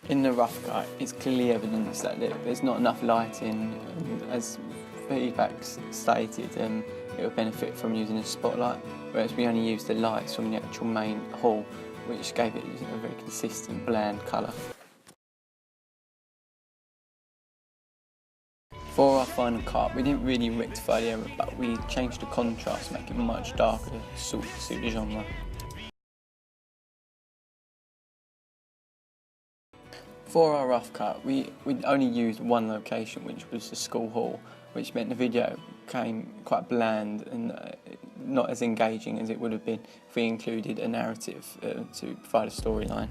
In the rough cut, it's clearly evidence that there's not enough lighting. As feedback stated, it would benefit from using a spotlight, whereas we only used the lights from the actual main hall, which gave it a very consistent, bland colour. For our final cut, we didn't really rectify the error, but we changed the contrast to make it much darker to suit the genre. For our rough cut, we only used one location, which was the school hall, which meant the video became quite bland and not as engaging as it would have been if we included a narrative to provide a storyline.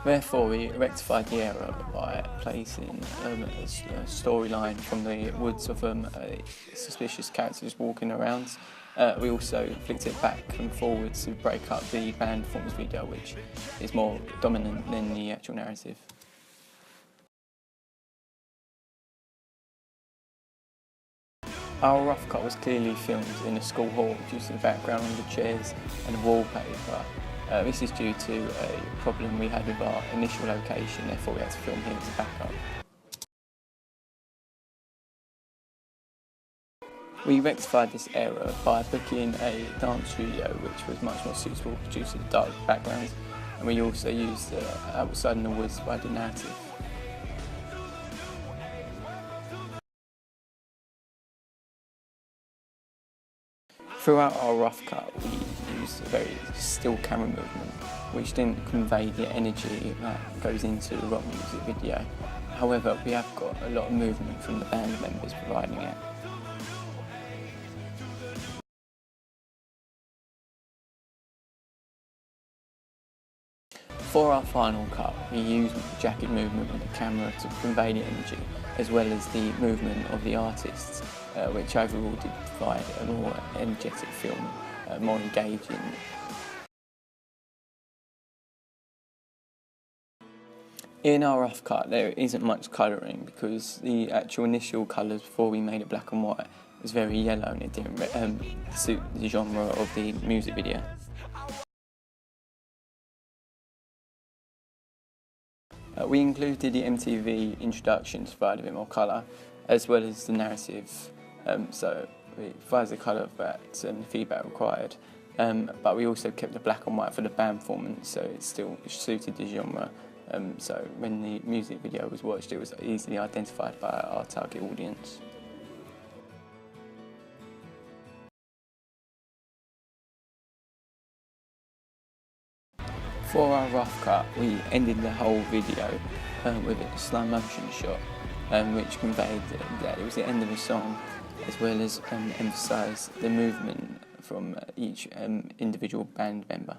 Therefore, we rectified the error by placing a storyline from the woods of suspicious characters walking around. We also flicked it back and forward to break up the band performance video, which is more dominant than the actual narrative. Our rough cut was clearly filmed in a school hall due to the background on the chairs and the wallpaper. This is due to a problem we had with our initial location, therefore we had to film here as a backup. We rectified this error by booking a dance studio which was much more suitable due to the dark backgrounds, and we also used outside in the woods by the narrative. Throughout our rough cut, we used a very still camera movement, which didn't convey the energy that goes into the rock music video. However, we have got a lot of movement from the band members providing it. For our final cut, we used jacket movement with the camera to convey the energy, as well as the movement of the artists, which overall did provide a more energetic film, more engaging. In our rough cut, there isn't much colouring because the actual initial colours before we made it black and white was very yellow and it didn't suit the genre of the music video. We included the MTV introduction to provide a bit more colour, as well as the narrative, so it provides the colour that the feedback required, but we also kept the black and white for the band performance, so it still suited the genre, so when the music video was watched it was easily identified by our target audience. For our rough cut, we ended the whole video with a slow motion shot, which conveyed that it was the end of a song, as well as emphasised the movement from each individual band member.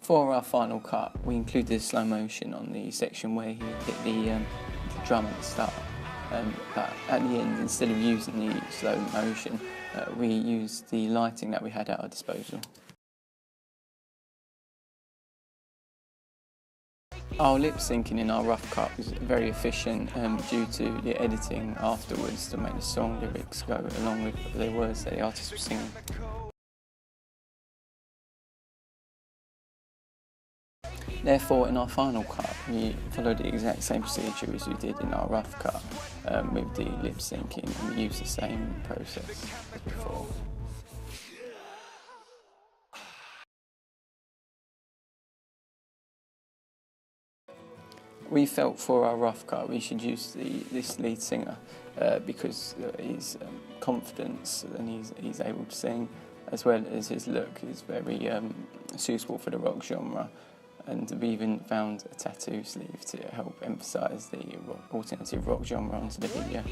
For our final cut, we included slow motion on the section where he hit the drum at the start, but at the end, instead of using the slow motion, we used the lighting that we had at our disposal. Our lip syncing in our rough cut was very efficient due to the editing afterwards to make the song lyrics go along with the words that the artist was singing. Therefore, in our final cut, we followed the exact same procedure as we did in our rough cut with the lip syncing, and we used the same process as before. We felt for our rough cut we should use this lead singer because his confidence and he's able to sing, as well as his look is very suitable for the rock genre. And we even found a tattoo sleeve to help emphasise the alternative rock genre onto the video.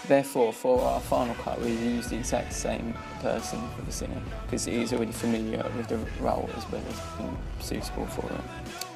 Therefore, for our final cut, we used the exact same person for the singer because he is already familiar with the role as well as being suitable for it.